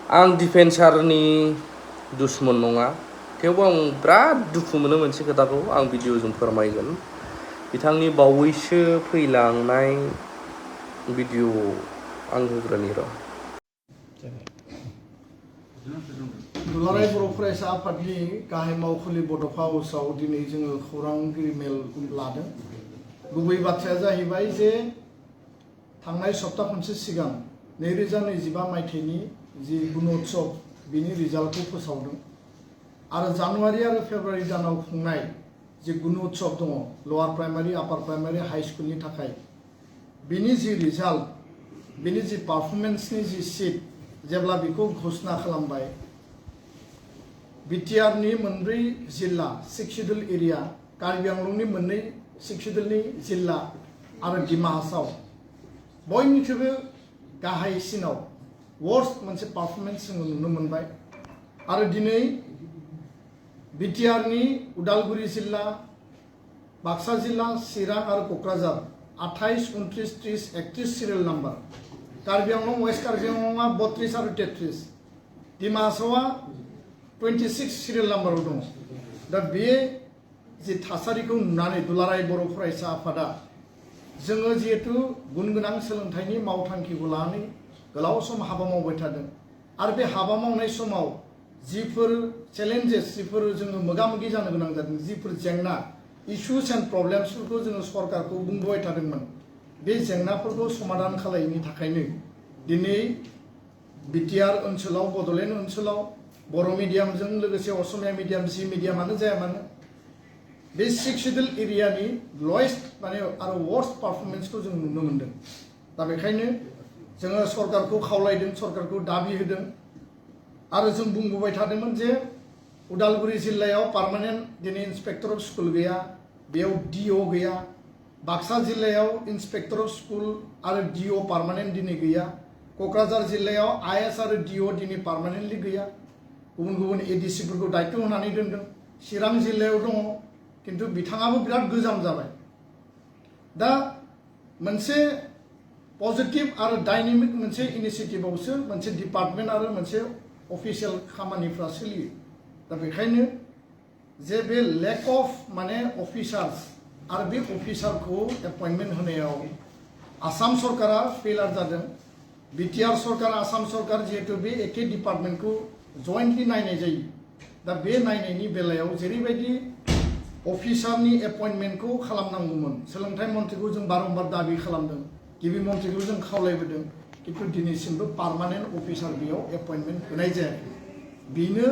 आं डिफेन्सारनि दुश्मन नङा थेवबो आं बिराद दुखु मोनो मोनसे खोथाखौ आं भिडिअजों फोरमायगोन बिथांनि बावैसो फैलांनाय भिडिअ आं होग्रोनि र' दुलाराय बर' फरायसा आफादनि गाहाय मावखुलि बड'फा हाउसआव दिनै जोङो खौरांगिरि मेल लादों। गुबै बाथ्राया जाहैबाय जे थांनाय सप्ता खनसे सिगां 2025 मायथाइनि जि गुणोत्सव बिनि रिजाल्टखौ फोसावदों आरो जानुवारि आरो फेब्रुवारि दानाव खुंनाय जि गुणोत्सव दङ लवार प्राइमारि आपार प्राइमारि हाई स्कुलनि थाखाय बिनि जि रिजाल्ट बिनि जि पारफरमेन्सनि जि सीट जेब्ला बिखौ घोषणा खालामबाय बिटिआरनि मोनब्रै जिल्ला 6 शिड्यूल एरिया कार्बि आंलंनि मोननै 6 शिड्यूलनि जिल्ला आरो डिमा हासाव बयनिख्रुइबो गाहायसिनाव वर्स्ट मोनसे पारफरमेन्स जोङो नुनो मोनबाय आरो दिनै बिटिआरनि उदालगुरि जिल्ला बाक्सा जिल्ला चिरां आरो Kokrajhar 28, 29, 30, 31 serial number Karbi Anglong west Karbi आंलंआ 32 आरो 33 डिमा हासावआ 26 सिरियल नाम्बाराव दङ। दा बे जि थासारिखौ नुनानै दुलाराय बर' फरायसा आफादा जोङो जिहेतु गुन गोनां सोलोंथाइनि मावथांखिखौ लानानै गोलाव सम हाबा मावबाय थादों आरो बे हाबा मावनाय समाव जिफोर चेलेन्जेस जिफोर जोङो मोगा मोगि जानो गोनां जादों जिफोर जेंना इश्यूज एन्ड प्रब्लेम्सफोरखौ जोङो सरकारखौ बुंबाय थादोंमोन बे जेंनाफोरखौ समाधान खालामैनि थाखायनो दिनै बिटिआर ओनसोलाव बड'लेण्ड ओनसोलाव बर' मिडियामजों लोगोसे असमिया मिडियाम जि मिडियामानो जाया मानो बे 6 शिड्यूल एरियानि लवेस्ट माने आरो वर्स्ट पारफरमेन्सखौ जों नुनो मोनदों। दा बेखायनो जोङो सरकारखौ खावलायदों सरकारखौ दाबि होदों आरो जों बुंबोबाय थादोंमोन जे उदालगुरि जिल्लायाव पार्मानेन्ट दिनै इन्सपेक्टर अफ स्कुल गैया बेयाव डिअ गैया बाक्सा जिल्लायाव इन्सपेक्टर अफ स्कुल आरो डिअ पार्मानेन्ट दिनै गैया क'क्राझार जिल्लायाव आइएस आरो डिअ दिनै पार्मानेन्टलि गैया गुबुन गुबुन एडिसिफोरखौ दायित्व होनानै दोनदों चिरां जिल्लायाव दङ किन्तु बिथाङाबो बिराद गोजाम जाबाय। दा मोनसे पजिटिभ आरो डायनेमिक मोनसे इनिशिएटिभआवसो मोनसे डिपार्टमेन्ट आरो मोनसे अफिसियेल खामानिफ्रा सोलियो। दा बेखायनो जे बे लेक अफ माने अफिसार्स आरो बे अफिसारखौ एपइन्टमेन्ट होनायाव आसाम सरकारा फेलार जादों बिटिआर सरकार आसाम सरकार जिहेतु बे एखे डिपार्टमेन्टखौ जइन्टलि नायनाय जायो। दा बे नायनायनि बेलायाव जेरैबायदि अफिसारनि एपइन्टमेन्टखौ खालामनांगौमोन सोलोंथाइ मन्थ्रिखौ जों बारम्बार दाबि खालामदों गिबि मन्थ्रिखौ जों खावलायबोदों किन्तु दिनैसिमबो पार्मानेन्ट अफिसार बेयाव एपइन्टमेन्ट होनाय जायाखै बेनो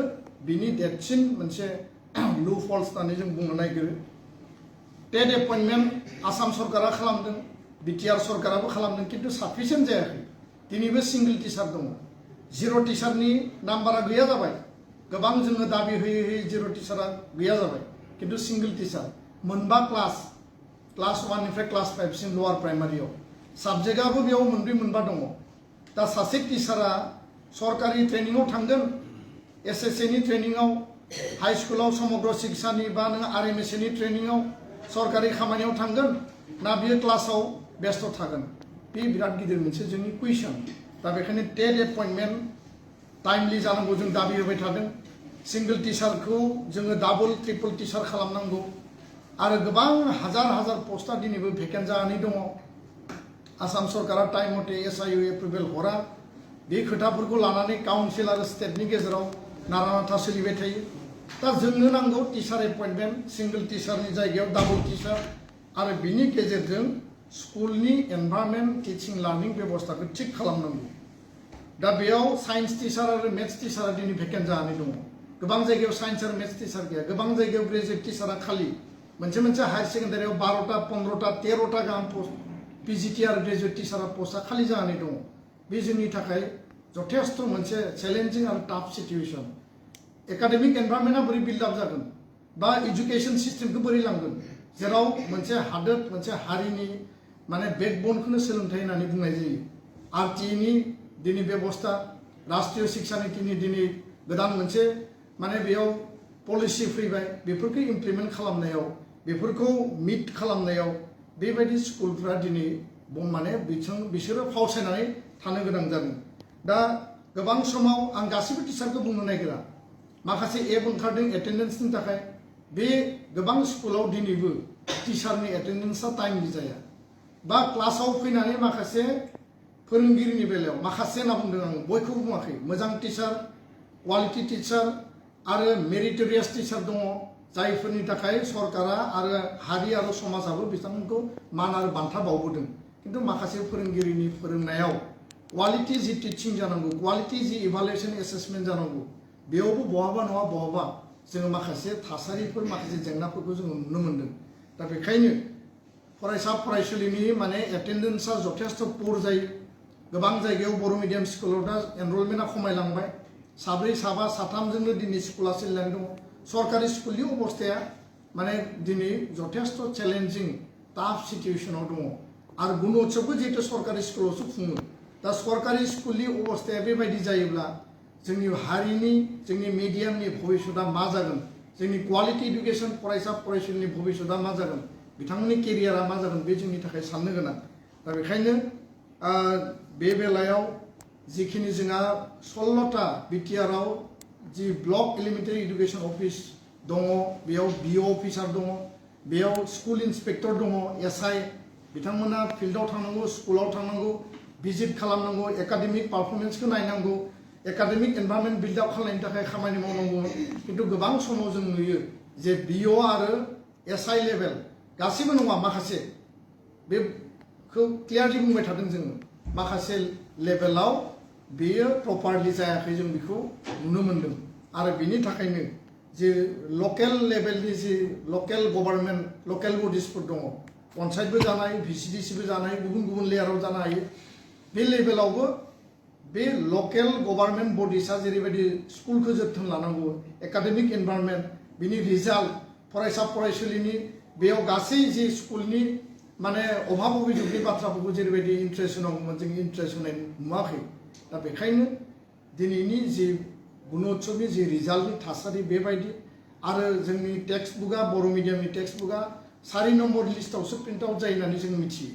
बिनि देरसिन मोनसे लु फल्स होननानै जों बुंनो नागिरो। टेट एपइन्टमेन्ट आसाम सरकारा खालामदों बिटिआर सरकाराबो खालामदों किन्तु साफिसियेन्ट जायाखै दिनैबो सिंगल टिचार दङ जिर' टिचारनि नाम्बारा गैया जाबाय गोबां जोङो दाबि होयै होयै जिर' टिचारा गैया जाबाय किन्तु सिंगल टिचार मोनबा क्लास 1 निफ्राय क्लास 5 सिम लवार प्राइमारियाव साबजेक्टआबो बेयाव मोनब्रै मोनबा दङ। दा सासे टिचारा सरकारि ट्रेनिङाव थांगोन एसएसए नि ट्रेनिङाव हाई स्कुलाव समग्र शिक्षानि बा नों आरएमएसए नि ट्रेनिङाव सरकारि खामानियाव थांगोन ना बियो क्लासाव बेस्थ थागोन बे बिराद गिदिर मोनसे जोंनि कुइसन। दा बेखायनो टेट एपइन्टमेन्ट टाइमलि जानांगौ जों दाबि होबाय थादों सिंगल टिचारखौ जोङो डाबल ट्रिपल टिचार खालामनांगौ आरो गोबां हाजार हाजार पस्टआ दिनैबो भेकेन्ट जानानै दङ आसाम सरकारा टाइम मथे एसआइउ एप्रुभेल हरा बे खोथाफोरखौ लानानै काउन्सिल आरो स्टेटनि गेजेराव नारा-नाथा सोलिबाय थायो। दा जोंनो नांगौ टिचार एपइन्टमेन्ट सिंगल टिचारनि जायगायाव डाबल टिचार आरो बिनि गेजेरजों स्कुलनि एनभायरनमेन्ट टिचिं लार्निं बेबस्थाखौ थिग खालामनांगौ। दा बेयाव साइन्स टिचार आरो मेथ्स टिचारा दिनै भेकेन्ट जानानै दङ गोबां जायगायाव साइन्स आरो मेथ्स टिचार गैया गोबां जायगायाव ग्रेजुवेट टिचारा खालि मोनसे मोनसे हायार सेकेन्डारियाव 12टा 15टा 13टा गाहाम पस्ट पिजिटि आरो ग्रेजुवेट टिचारा पस्टआ खालि जानानै दङ बे जोंनि थाखाय जथेस्थ मोनसे चेलेन्जिं आरो टाफ सिचुएसन। एकाडेमिक एनभायरनमेन्टआ बोरै बिल्डआप जागोन बा एजुकेशन सिस्टेमखौ बोरै लांगोन जेराव मोनसे हादोर मोनसे हारिनि माने बेकबनखौनो सोलोंथाइ होननानै बुंनाय जायो। आरटिइनि दिनै बेबस्था राष्ट्रीय शिक्षा नीतिनि दिनै गोदान मोनसे माने बेयाव पलिसि फैबाय बेफोरखौ इमप्लिमेन्ट खालामनायाव बेफोरखौ मिट खालामनायाव बेबायदि स्कुलफ्रा दिनै माने बिसोरो फावसायनानै थानो गोनां जादों। दा गोबां समाव आं गासिबो टिचारखौ बुंनो नागिरा माखासे एप ओंखारदों एटेन्डेन्सनि थाखाय बे गोबां स्कुलाव दिनैबो टिचारनि एटेन्डेन्सआ टाइमलि जाया बा क्लासाव फैनानै माखासे फोरोंगिरिनि बेलायाव माखासे होनना बुंदों आं बयखौबो बुङाखै मोजां टिचार क्वालिटि टिचार आरो मेरिटरियास टिचार दङ जायफोरनि थाखाय सरकारा आरो हारि आरो समाजाबो बिथांमोनखौ मान आरो बान्था बावबोदों किन्तु माखासे फोरोंगिरिनि फोरोंनायाव क्वालिटि जि टिचिं जानांगौ क्वालिटि जि इभालुएसन एसेसमेन्ट जानांगौ बेयावबो बहाबा नङा बहाबा जोङो माखासे थासारिफोर माखासे जेंनाफोरखौ जोङो नुनो मोन्दों दा बेखायनो फरायसा फरायसुलिनि माने एटेन्डेन्सआ जथेस्थ' पुर जायो गोबां जायगायाव बर' मिडियाम स्कुलाव दा एनरलमेन्टआ खमायलांबाय साब्रै साबा साथामजोंनो दिनै स्कुला सोलिनानै दङ सरकारि स्कुलनि अबस्थाया माने दिनै जथेस्थ' चेलेन्जिं टाफ सिटुएसनाव दङ आरो गुणोत्सबखौ जिहेतु सरकारि स्कुलावसो खुङो दा सरकारि स्कुलनि अबस्थाया बेबायदि जायोब्ला जोंनि हारिनि जोंनि मिडियामनि भबिष्यतआ मा जागोन जोंनि क्वालिटि इडुकेसन फरायसा फरायसुलिनि भबिष्यतआ मा जागोन बिथांमोननि केरियारा मा जागोन बे जोंनि थाखाय साननो गोनां दा बेखायनो बे बेलायाव जिखिनि जोंहा 16टा बिटिआरआव जि ब्लक एलिमेन्टारि इडुकेसन अफिस दङ बेयाव बिअ अफिसार दङ बेयाव स्कुल इन्सपेक्टर दङ एसआइ बिथांमोना फिल्डआव थांनांगौ स्कुलाव थांनांगौ भिजिट खालामनांगौ एकाडेमिक पारफरमेन्सखौ नायनांगौ एकाडेमिक एनभायरनमेन्ट बिल्डआप खालामनायनि थाखाय खामानि मावनांगौ किन्तु गोबां समाव जों नुयो जे बिअ आरो एसआइ लेभेल गासिबो नङा माखासे बेखौ क्लियारलि बुंबाय थादों जोङो माखासे लेभेलाव बेयो प्रपारलि जायाखै जों बेखौ नुनो मोन्दों आरो बेनि थाखायनो जे लकेल लेभेलनि जि लकेल गभर्नमेन्ट लकेल बडिसफोर दङ पन्सायतबो जानो हायो भिसिडिसिबो जानो हायो गुबुन गुबुन लेयाराव जानो हायो बे लेभेलावबो बे लकेल गभर्नमेन्ट बडिसआ जेरैबायदि स्कुलखौ जोथोन लानांगौ एकाडेमिक एनभायरनमेन्ट बिनि रिजाल्ट फरायसा फरायसुलिनि बेयाव गासै जि स्कुलनि माने अभाब अभियोगनि बाथ्राफोरखौ जेरैबायदि इन्ट्रेस्ट होनांगौमोन जों इन्ट्रेस्ट होनाय नुवाखै दा बेखायनो दिनैनि जि गुणोत्सबनि जि रिजाल्टनि थासारि बेबायदि आरो जोंनि टेक्स्ट बुकआ बर' मिडियामनि टेक्स्ट बुकआ 4 नम्बर लिस्टआवसो प्रिन्ट आउट जायो होननानै जों मिथियो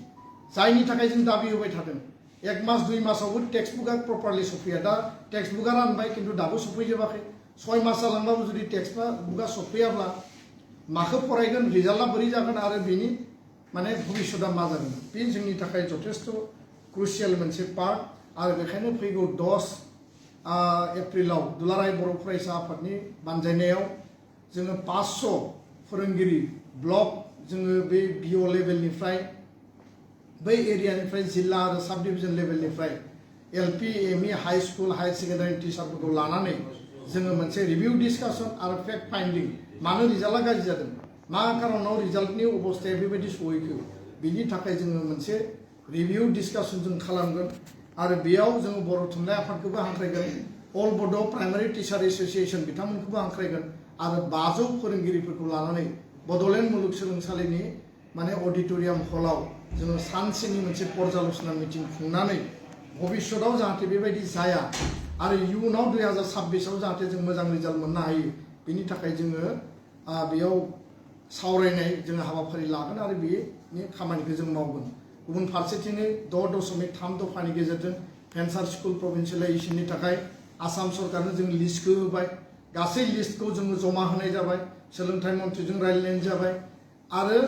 जायनि थाखाय जों दाबि होबाय थादों 1 मास 2 मासावबो टेक्स्ट बुकआ प्रपारलि सफैया दा टेक्स्ट बुकआ रानबाय किन्तु दाबो सफैजोबाखै 6 मास जालांबाबो जुदि टेक्स्ट बुकआ सफैयाब्ला माखौ फरायगोन रिजाल्टआ बोरै जागोन आरो बेनि माने भबिष्यतआ मा जागोन बे जोंनि थाखाय जथेस्थ' क्रुसियेल मोनसे पार्ट आरो बेखायनो फैगौ 10 एप्रिलाव दुलाराय बर' फरायसा आफादनि बानजायनायाव जोङो 500 फोरोंगिरि ब्लक जोङो बे बिअ लेभेलनिफ्राय बै एरियानिफ्राय जिल्ला आरो साब डिभिजन लेभेलनिफ्राय LP ME high school higher secondary टिचारफोरखौ लानानै जोङो मोनसे रिभिउ डिसकासन आरो फेक्ट फाइन्डिं मानो रिजाल्टआ गाज्रि जादों मा कारनाव रिजाल्टनि अबस्थाया बेबायदि सहैखो बिनि थाखाय जोङो मोनसे रिभिउ डिसकासन जों खालामगोन आरो बेयाव जोङो बर' थुनलाइ आफादखौबो हांख्रायगोन अल बड' प्राइमारि टिचार एस'सिएसन बिथांमोनखौबो हांख्रायगोन आरो 500 फोरोंगिरिफोरखौ लानानै बड'लेण्ड मुलुगसोलोंसालिनि माने अडिट'रियाम हलाव जोङो सानसेनि मोनसे पर्यालोचना मिटिं खुंनानै भबिष्यतआव जाहाथे बेबायदि जाया आरो इयुनाव 2026आव जाहाथे जों मोजां रिजाल्ट मोननो हायो बिनि थाखाय जोङो बेयाव सावरायनाय जोङो हाबाफारि लागोन आरो बेनि खामानिखौ जों मावगोन गुबुन फारसेथिङै 6.3 दफानि गेजेरजों भेन्सार स्कुल प्रभिन्सियेलाइजेसननि थाखाय आसाम सरकारनो जों लिस्टखौ होबाय गासै लिस्टखौ जोङो जमा होनाय जाबाय सोलोंथाइ मन्थ्रिजों रायज्लायनाय जाबाय आरो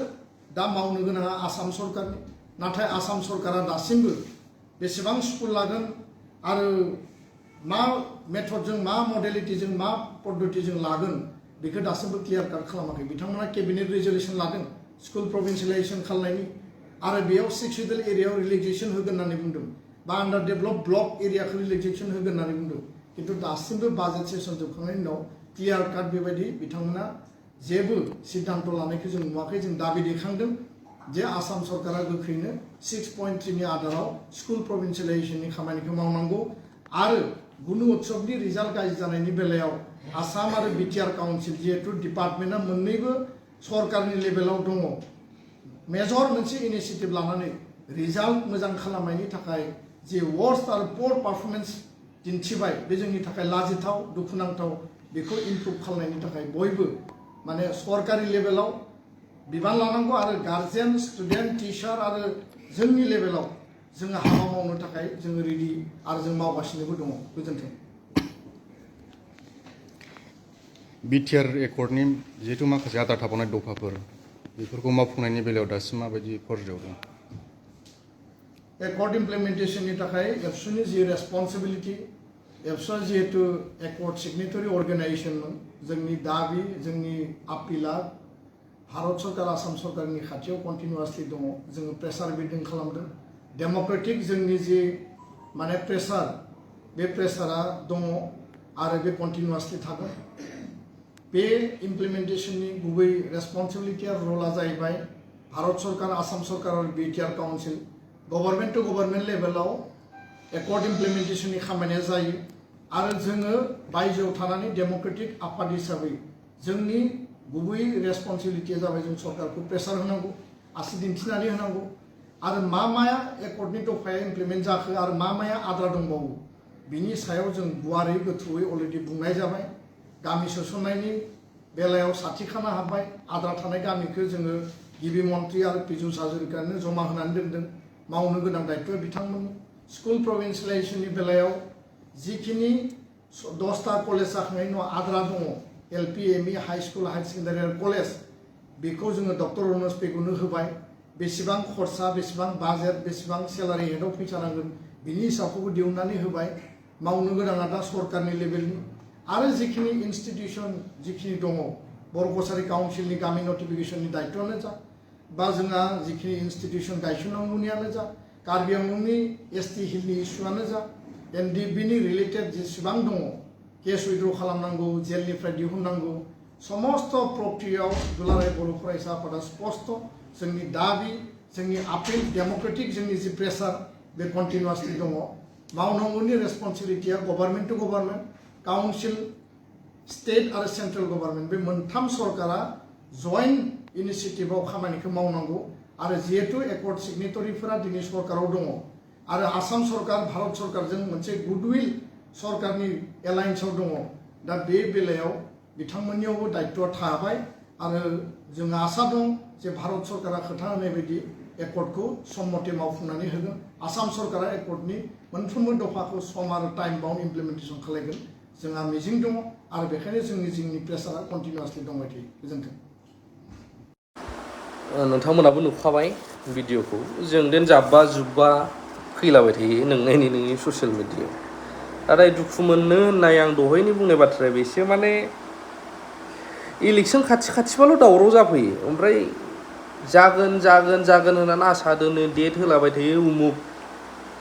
दा मावनो गोनाङा आसाम सरकारनि नाथाय आसाम सरकारा दासिमबो बेसेबां स्कुल लागोन आरो मा मेथडजों मा मडेलिटिजों मा पद्धतिजों लागोन बेखौ दासिमबो क्लियार काट खालामाखै बिथांमोना केबिनेट रिजल्युसन लादों स्कुल प्रभिन्सियेलाइजेसन खालामनायनि आरो बेयाव 6 शिड्युल एरियायाव रिलेक्सेसन होगोन होननानै बुंदों बा आन्डार डेभेलप ब्लक एरियाखौ रिलेक्सेसन होगोन होननानै बुंदों किन्तु दासिमबो बाजेट सेसन जोबखांनायनि उनाव क्लियार काट बेबायदि बिथांमोना जेबो सिद्धान्त लानायखौ जों नुवाखै जों दाबि दैखांदों जे आसाम सरकारा गोख्रैनो 6.3 नि आधाराव स्कुल प्रभिन्सियेलाइजेसननि खामानिखौ मावनांगौ आरो गुणोत्सबनि रिजाल्ट गाज्रि जानायनि बेलायाव आसाम आरो बिटिआर काउन्सिल जिहेतु डिपार्टमेन्टआ मोननैबो सरकारनि लेभेलाव दङ मेजर मोनसे इनिशिएटिभ लानानै रिजाल्ट मोजां खालामनायनि थाखाय जे वर्स्ट आरो पुअर पारफरमेन्स दिन्थिबाय बे जोंनि थाखाय लाजिथाव दुखुनांथाव बेखौ इमप्रुभ खालामनायनि थाखाय बयबो माने सरकारि लेभेलाव बिबान लानांगौ आरो गार्जेन स्टुडेन्ट टिचार आरो जोंनि लेभेलाव जोङो हाबा मावनो थाखाय जोङो रेडि आरो जों मावगासिनोबो दङ गोजोन्थों बिटिआर एकर्डनि जिहेतु माखासे आद्रा थाबावनाय दफाफोर बेफोरखौ मावफुंनायनि बेलायाव दासिम माबायदि पर्यायाव दं एकर्ड इमप्लिमेन्टेसननि थाखाय एबसुनि जि रेसपन्सिबिलिटि एबसुआ जिहेतु एकर्ड सिगनेटरि अर्गेनाइजेसनमोन जोंनि दाबि जोंनि आपिला भारत सरकार आसाम सरकारनि खाथियाव कन्टिनिउवासलि दङ जोङो प्रेसार बिल्डिं खालामदों डेम'क्रेटिक जोंनि जि माने प्रेसार बे प्रेसारा दङ आरो बे कन्टिनिउवासलि थागोन बे इमप्लिमेन्टेसननि गुबै रेसपन्सिबिलिटिया रला जाहैबाय भारत सरकार आसाम सरकार आरो BTR council government to government लेभेलाव एकर्ड इमप्लिमेन्टेसननि खामानिया जायो आरो जोङो बायजोआव थानानै डेम'क्रेटिक आफाद हिसाबै जोंनि गुबै रेसपन्सिबिलिटिया जाबाय जों सरकारखौ प्रेसार होनांगौ आसि दिन्थिनानै होनांगौ आरो मा माया एकर्डनि दफाया इमप्लिमेन्ट जाखो आरो मा माया आद्रा दंबावो बिनि सायाव जों गुवारै गोथौयै अलरेडि बुंनाय जाबाय गामि सोसननायनि बेलायाव साथिखाना हाबबाय आद्रा थानाय गामिखौ जोङो गिबि मन्थ्रि आरो पिजुस हाजरिकानो जमा होनानै दोनदों मावनो गोनां दायित्वआ बिथांमोननि स्कुल प्रभिन्सियेलाइजेसननि बेलायाव जिखिनि 10टा कलेज जाखांनायनि उनाव आद्रा दङ LP ME high school higher secondary आरो कलेज बेखौ जोङो डक्टर रनज पेगुनो होबाय बेसेबां खरसा बेसेबां बाजेट बेसेबां सेलारि हेडआव फैसा नांगोन बिनि हिसाबखौबो दिहुननानै होबाय मावनो गोनाङा दा सरकारनि लेभेलनि आरो जिखिनि इनस्टिटिउसन जिखिनि दङ बर' कसारि काउन्सिलनि गामि नटिफिकेसननि दायित्वआनो जा बा जोंहा जिखिनि इनस्टिटिउसन गायसननांगौनियानो जा कार्बि आंलंनि एसटि हिलनि इस्युआनो जा एनडिबिनि रिलेटेड जेसेबां दङ केस उइड्र खालामनांगौ जेलनिफ्राय दिहुननांगौ समस्त प्रक्रियायाव दुलाराय बर' फरायसा आफादा स्पष्ट जोंनि दाबि जोंनि आपिल डेम'क्रेटिक जोंनि जि प्रेसार बे कन्टिनिउवासलि दङ मावनांगौनि रेसपन्सिबिलिटिया government to government council state आरो सेन्ट्रेल गभर्नमेन्ट बे मोनथाम सरकारा जइन्ट इनिसिएटिभआव खामानिखौ मावनांगौ आरो जिहेतु एकर्ड सिगनेटरिफोरा दिनै सरकाराव दङ आरो आसाम सरकार भारत सरकारजों मोनसे गुडविल सरकारनि एलायन्सआव दङ दा बे बेलायाव बिथांमोननियावबो दायित्वआ थाबाय आरो जों आसा दं जे भारत सरकारा खोथा होनाय बायदि एकर्डखौ सम मथे मावफुंनानै होगोन आसाम सरकारा एकर्डनि मोनफ्रोमबो दफाखौ सम आरो टाइम बाउन्ड इमप्लिमेन्टेसन खालामगोन जोंहा मिजिं दङ आरो बेखायनो जोंनि प्रेसारा कन्टिनिउवासलि दंबाय थायो गोजोन्थों नोंथांमोनाबो नुखाबाय भिडिअखौ जों देन जाब्बा जुब्बा फैलाबाय थायो नोंनि ससियेल मिडियायाव नाथाय दुखु मोननो होननाय आं दहायनि बुंनाय बाथ्राया बेसो माने इलेक्सन खाथिबाल' दावराव जाफैयो ओमफ्राय जागोन होननानै आसा दोनो डेट होलाबाय थायो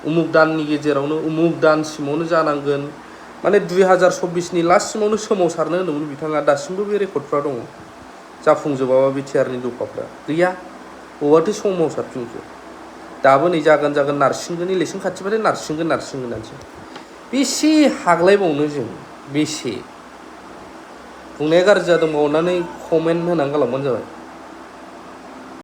उमुक दाननि गेजेरावनो उमुक दानसिमावनो जानांगोन माने 2024नि लास्टसिमावनो सोमावसारनो होनदोंमोन बिथाङा दासिमबो बे रेकर्डफ्रा दङ जाफुंजोबाबा बिटिआरनि दफाफ्रा गैया बबावथो सोमावसारफिनखो दाबो नै जागोन नारसिनगोन इलेक्सन खाथिबाथाय नारसिनगोनानोसै बेसे हाग्लायबावनो जों बेसे बुंनाया गाज्रि जादोंबा अननानै कमेन्ट होनानै गालांबानो जाबाय